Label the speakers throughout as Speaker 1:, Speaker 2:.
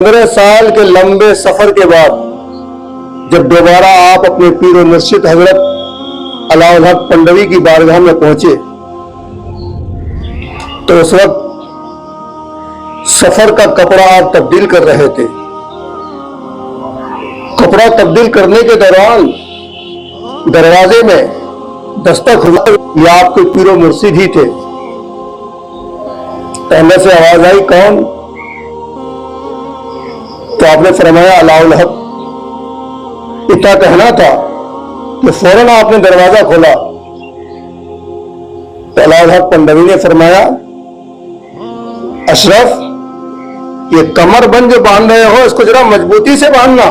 Speaker 1: 15 साल के लंबे सफर के बाद जब दोबारा आप अपने पीर और मुर्शिद हजरत अलाउल हक पंडवी की बारगाह में पहुंचे तो उस वक्त सफर का कपड़ा आप तब्दील कर रहे थे। कपड़ा तब्दील करने के दौरान दरवाजे में दस्तक हुआ, ये आपके पीर और मुर्शिद ही थे। अंदर से आवाज आई, कौन? तो आपने फरमाया अलाउल हक। इतना कहना था कि फौरन आपने दरवाजा खोला तो अलाउल हक पंडवी ने फरमाया, अशरफ, ये कमरबंद जो बांध रहे हो इसको जरा मजबूती से बांधना।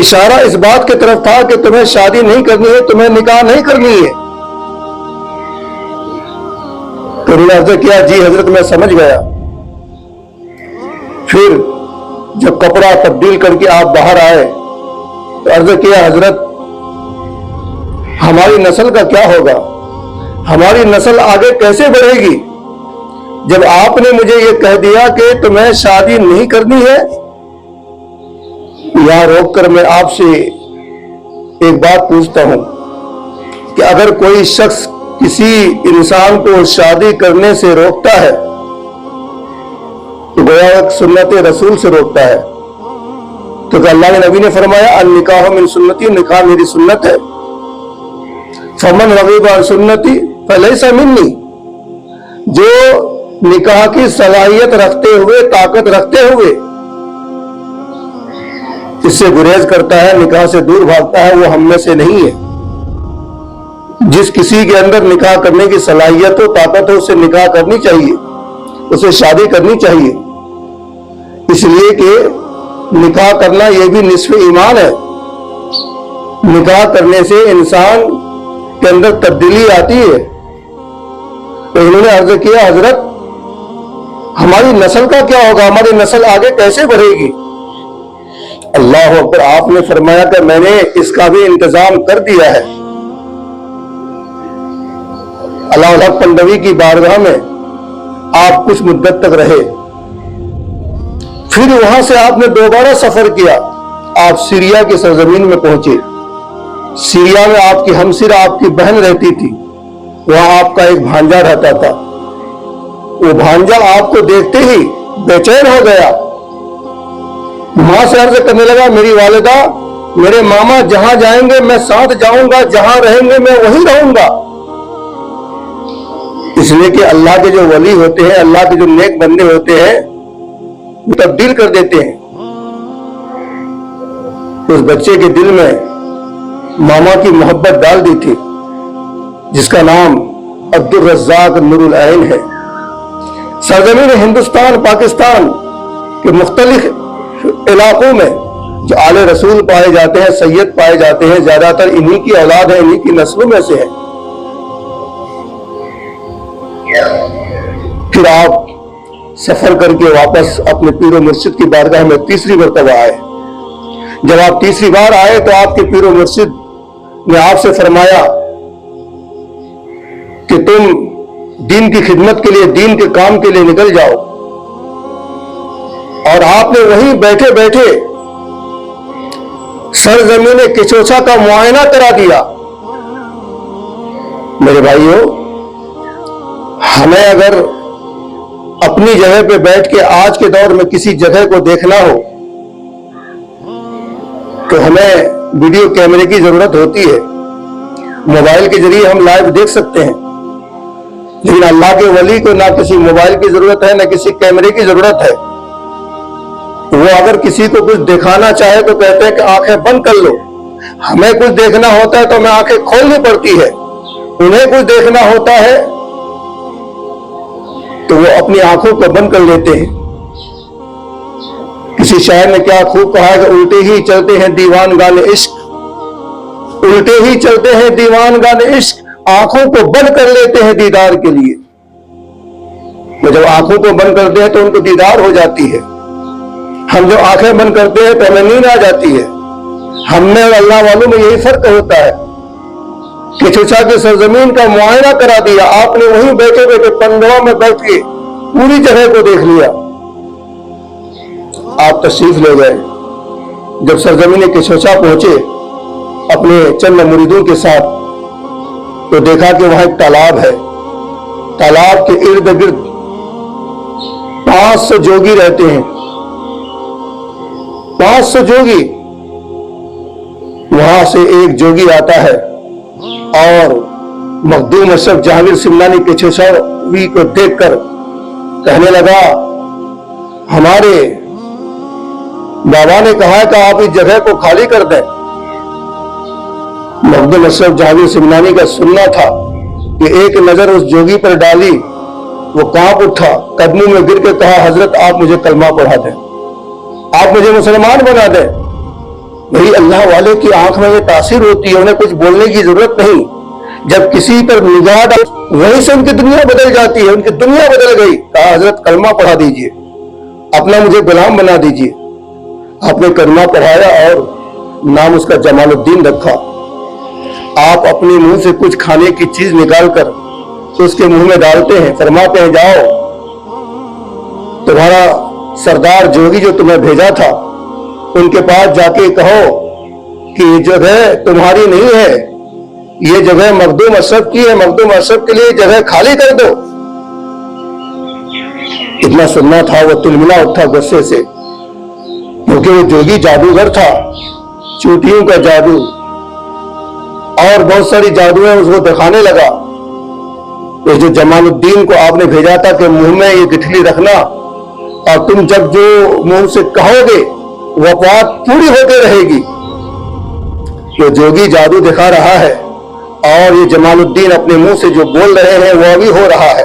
Speaker 1: इशारा इस बात की तरफ था कि तुम्हें शादी नहीं करनी है, तुम्हें निकाह नहीं करनी है। तो उन्होंने अर्ज किया, जी हजरत मैं समझ गया। फिर जब कपड़ा तब्दील करके आप बाहर आए तो अर्ज किया, हजरत हमारी नस्ल का क्या होगा, हमारी नस्ल आगे कैसे बढ़ेगी जब आपने मुझे यह कह दिया कि तुम्हें शादी नहीं करनी है। यहां रोककर मैं आपसे एक बात पूछता हूं कि अगर कोई शख्स किसी इंसान को शादी करने से रोकता है तो गोया सुन्नत रसूल से रोकता है। तो अल्लाह के नबी ने फरमाया, अन निकाह मिन सुन्नती, निकाह मेरी सुन्नत है। फमन रगीब अन सुन्नती फलैसा मिन्नी, जो निकाह की सलाहियत रखते हुए, ताकत रखते हुए इससे गुरेज करता है, निकाह से दूर भागता है, वो हम में से नहीं है। जिस किसी के अंदर निकाह करने की सलाहियत हो, ताकत हो, उसे निकाह करनी चाहिए, उसे शादी करनी चाहिए। इसलिए कि निकाह करना यह भी निस्फ ईमान है। निकाह करने से इंसान के अंदर तब्दीली आती है। तो इन्होंने अर्ज किया, हजरत हमारी नस्ल का क्या होगा, हमारी नस्ल आगे कैसे बढ़ेगी? अल्लाह अकबर। आपने फरमाया कि मैंने इसका भी इंतजाम कर दिया है। अलाउल हक पंडवी की बारगाह में आप कुछ मुद्दत तक रहे, फिर वहां से आपने दोबारा सफर किया। आप सीरिया की सरजमीन में पहुंचे। सीरिया में आपकी हमसिरा, आपकी बहन रहती थी। वहां आपका एक भांजा रहता था। वो भांजा आपको देखते ही बेचैन हो गया। मां से अर्ज करने लगा, मेरी वालिदा, मेरे मामा जहां जाएंगे मैं साथ जाऊंगा, जहां रहेंगे मैं वहीं रहूंगा। इसलिए कि अल्लाह के जो वली होते हैं, अल्लाह के जो नेक बंदे होते हैं, वो तब्दील कर देते हैं। उस बच्चे के दिल में मामा की मोहब्बत डाल दी थी, जिसका नाम अब्दुल रज़्ज़ाक नूरुल ऐन है। सरजमीन हिंदुस्तान, पाकिस्तान के मुख्तलिफ इलाकों में जो आले रसूल पाए जाते हैं, सैयद पाए जाते हैं, ज्यादातर इन्हीं की औलाद है, इन्हीं की नस्लों में से है। फिर आप सफर करके वापस अपने पीर मुर्शिद की बारगाह में तीसरी मरतबा आए। जब आप तीसरी बार आए तो आपके पीर मुर्शिद ने आपसे फरमाया कि तुम दीन की खिदमत के लिए, दीन के काम के लिए निकल जाओ। और आपने वहीं बैठे बैठे सरजमीन किचोचा का मुआयना करा दिया। मेरे भाइयों, हमें अगर अपनी जगह पे बैठ के आज के दौर में किसी जगह को देखना हो तो हमें वीडियो कैमरे की जरूरत होती है। मोबाइल के जरिए हम लाइव देख सकते हैं, लेकिन अल्लाह के वली को ना किसी मोबाइल की जरूरत है, ना किसी कैमरे की जरूरत है। वो अगर किसी को कुछ दिखाना चाहे तो कहते हैं कि आंखें बंद कर लो। हमें कुछ देखना होता है तो हमें आंखें खोलनी पड़ती है। उन्हें कुछ देखना होता है तो वो अपनी आंखों को बंद कर लेते हैं। किसी शायर ने क्या खूब कहा है कि उल्टे ही चलते हैं दीवान गाने इश्क, उल्टे ही चलते हैं दीवान गाने इश्क, आंखों को बंद कर लेते हैं दीदार के लिए। तो जब आंखों को बंद करते हैं तो उनको दीदार हो जाती है। हम जो आंखें बंद करते हैं तो हमें नींद आ जाती है। हमने और अल्लाह वालों में यही फर्क होता है। किचोचा की सरजमीन का मुआयना करा दिया आपने, वहीं बैठे बैठे पंडवा में बैठ के पूरी जगह को देख लिया। आप तशरीफ ले गए। जब सरजमीन केशोचा पहुंचे अपने चंद मुरीदों के साथ, तो देखा कि वहां एक तालाब है। तालाब के इर्द गिर्द 500 जोगी रहते हैं। 500 जोगी। वहां से एक जोगी आता है और मखदूम अशरफ जहांगीर सिमनानी केशोचावी को देखकर कहने लगा, हमारे बाबा ने कहा कि आप इस जगह को खाली कर दें। मखदूम अशरफ जहांगीर सिमनानी का सुनना था कि एक नजर उस जोगी पर डाली, वो कांप उठा, कदमों में गिर के कहा, हजरत आप मुझे कलमा पढ़ा दें, आप मुझे मुसलमान बना दें। वही अल्लाह वाले की आंख में ये तासीर होती है, उन्हें कुछ बोलने की जरूरत नहीं। जब किसी पर निगाह डाल, वहीं से उनकी दुनिया बदल जाती है। उनकी दुनिया बदल गई। कहा, हजरत कलमा पढ़ा दीजिए, अपना मुझे गुलाम बना दीजिए। आपने कलमा पढ़ाया और नाम उसका जमालुद्दीन रखा। आप अपने मुंह से कुछ खाने की चीज निकालकर तो उसके मुंह में डालते हैं, फरमाते हैं, जाओ तुम्हारा सरदार जोगी जो तुम्हें भेजा था उनके पास जाके कहो कि ये जगह तुम्हारी नहीं है, ये जगह मखदूम अशरफ की है, मखदूम अशरफ के लिए जगह खाली कर दो। इतना सुनना था, वो तिलमिला उठा गुस्से से, क्योंकि वो जोगी जादूगर था, चूटियों का जादू और बहुत सारी जादुएं उसको दिखाने लगा। तो जो जमालुद्दीन को आपने भेजा था कि मुंह में ये गिठली रखना और तुम जब जो मुंह से कहोगे वह बात पूरी होती रहेगी। तो जोगी जादू दिखा रहा है और ये जमालुद्दीन अपने मुंह से जो बोल रहे हैं वह भी हो रहा है।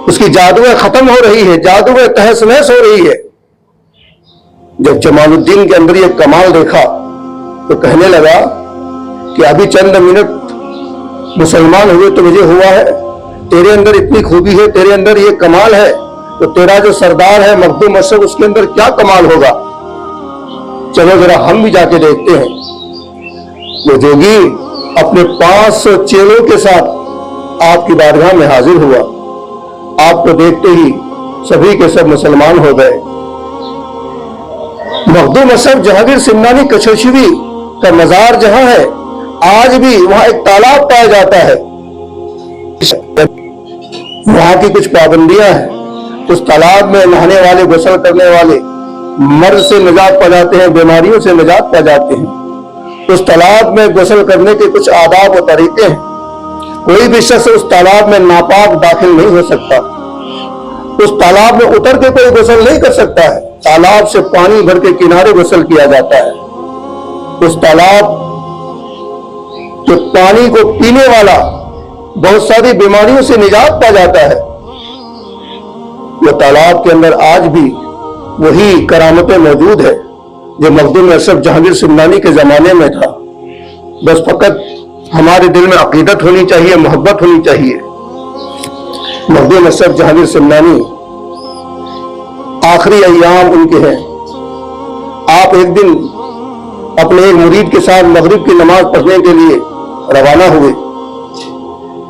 Speaker 1: उसकी जादुएं खत्म हो रही है, जादुएं तहस नहस हो रही है। जब जमालुद्दीन के अंदर ये कमाल देखा तो कहने लगा कि अभी चंद मिनट मुसलमान हुए तो मुझे हुआ है, तेरे अंदर इतनी खूबी है, तेरे अंदर ये कमाल है, तो तेरा जो सरदार है मखदूम अशरफ उसके अंदर क्या कमाल होगा। चलो जरा हम भी जाके देखते हैं। वो जोगी अपने 500 चेलों के साथ आपकी बारगाह में हाजिर हुआ। आपको देखते ही सभी के सब मुसलमान हो गए। मखदूम अशरफ जहांगीर सिमनानी केशोचावी का मजार जहां है, आज भी वहां एक तालाब पाया जाता है। वहां की कुछ पाबंदियां हैं। उस तालाब में नहाने वाले, गुस्ल करने वाले मर्ज से निजात पा जाते हैं, बीमारियों से निजात पा जाते हैं। उस तालाब में गुस्ल करने के कुछ आदाब और तरीके हैं। कोई भी शख्स उस तालाब में नापाक दाखिल नहीं हो सकता। उस तालाब में उतर के कोई गुस्ल नहीं कर सकता है। तालाब से पानी भर के किनारे गुस्ल किया जाता है। उस तालाब के पानी को पीने वाला बहुत सारी बीमारियों से निजात पा जाता है। वह तालाब के अंदर आज भी वही करामतें मौजूद है जो मखदूम अशरफ जहांगीर सिमनानी के जमाने में था। बस फकत हमारे दिल में अकीदत होनी चाहिए, मोहब्बत होनी चाहिए। मखदूम अशरफ जहांगीर सिमनानी आखिरी अय्याम उनके हैं। आप एक दिन अपने एक मुरीद के साथ मगरिब की नमाज पढ़ने के लिए रवाना हुए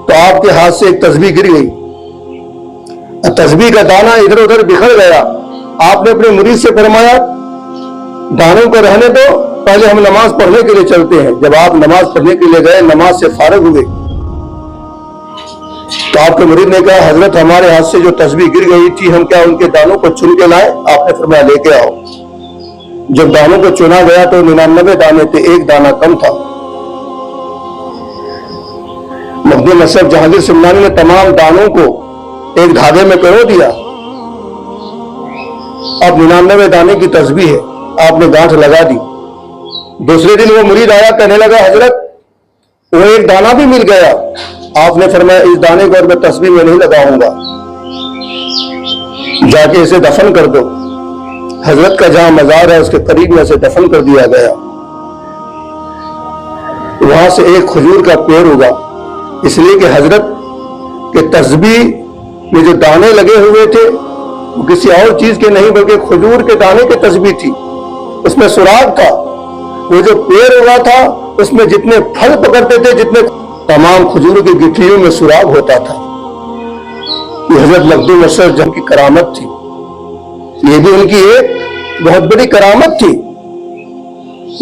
Speaker 1: तो आपके हाथ से एक तस्बीह गिर गई। तस्बीह का दाना इधर उधर बिखर गया। आपने अपने मुरीद से फरमाया, दानों को रहने दो, पहले हम नमाज पढ़ने के लिए चलते हैं। जब आप नमाज पढ़ने के लिए गए, नमाज से फारिग हुए, तो आपके मुरीद ने कहा, हजरत हमारे हाथ से जो तस्बीह गिर गई थी, हम क्या उनके दानों को चुन के लाए? आपने फरमाया, लेके आओ। जब दानों को चुना गया तो 99 दाने थे, एक दाना कम था। मखदूम अशरफ जहांगीर सिमनानी ने तमाम दानों को एक धागे में पिरो दिया। अब 99 दाने की तस्बीह है, आपने गांठ लगा दी। दूसरे दिन वो मुरीद आया, कहने लगा, हजरत वो एक दाना भी मिल गया। आपने फरमाया, इस दाने को मैं तस्बीह में नहीं लगाऊंगा, जाके इसे दफन कर दो। हजरत का जहां मजार है उसके करीब में से दफन कर दिया गया। वहां से एक खजूर का पेड़ उगा, इसलिए कि हजरत के तस्बीह में जो दाने लगे हुए थे वो किसी और चीज के नहीं बल्कि खजूर के दाने की तस्बीह थी। उसमें सुराग था। वो जो पेड़ उगा था उसमें जितने फल पकड़ते थे, जितने तमाम खजूर की गिठलियों में सुराग होता था। ये हजरत मखदूम अशरफ जहां की करामत थी। ये भी उनकी एक बहुत बड़ी करामत थी।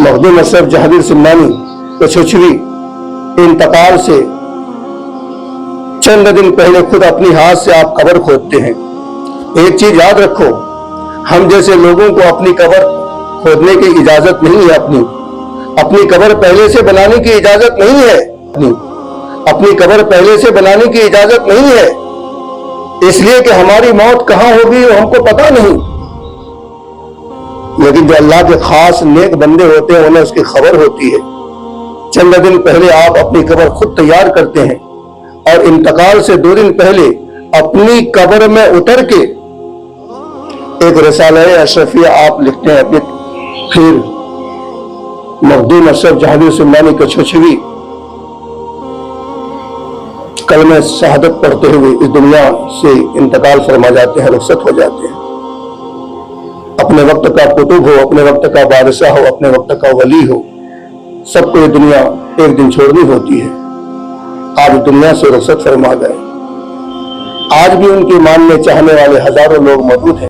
Speaker 1: मखदूम अशरफ जहांगीर सिमनानी कछुचवी इंतकाल से चंद दिन पहले खुद अपनी हाथ से आप कब्र खोदते हैं। एक चीज याद रखो, हम जैसे लोगों को अपनी कब्र खोदने की इजाजत नहीं है। अपनी कब्र पहले से बनाने की इजाजत नहीं है। अपनी कब्र पहले से बनाने की इजाजत नहीं है, इसलिए कि हमारी मौत कहां होगी हमको पता नहीं। लेकिन जो अल्लाह के खास नेक बंदे होते हैं उन्हें उसकी खबर होती है। चंद दिन पहले आप अपनी कब्र खुद तैयार करते हैं और इंतकाल से 2 दिन पहले अपनी कब्र में उतर के एक रिसाला अशरफिया आप लिखते हैं। फिर मखदूम अशरफ जहांगीर सिमनानी कछुचवी कलमे शहादत पढ़ते हुए इस दुनिया से इंतकाल फरमा जाते हैं, रुखसत हो जाते हैं। अपने वक्त का कुतुब हो, अपने वक्त का बादशाह हो, अपने वक्त का वली हो, सबको ये दुनिया एक दिन छोड़नी होती है। आज दुनिया से रुखसत फरमा गए। आज भी उनके मानने चाहने वाले हजारों लोग मौजूद हैं।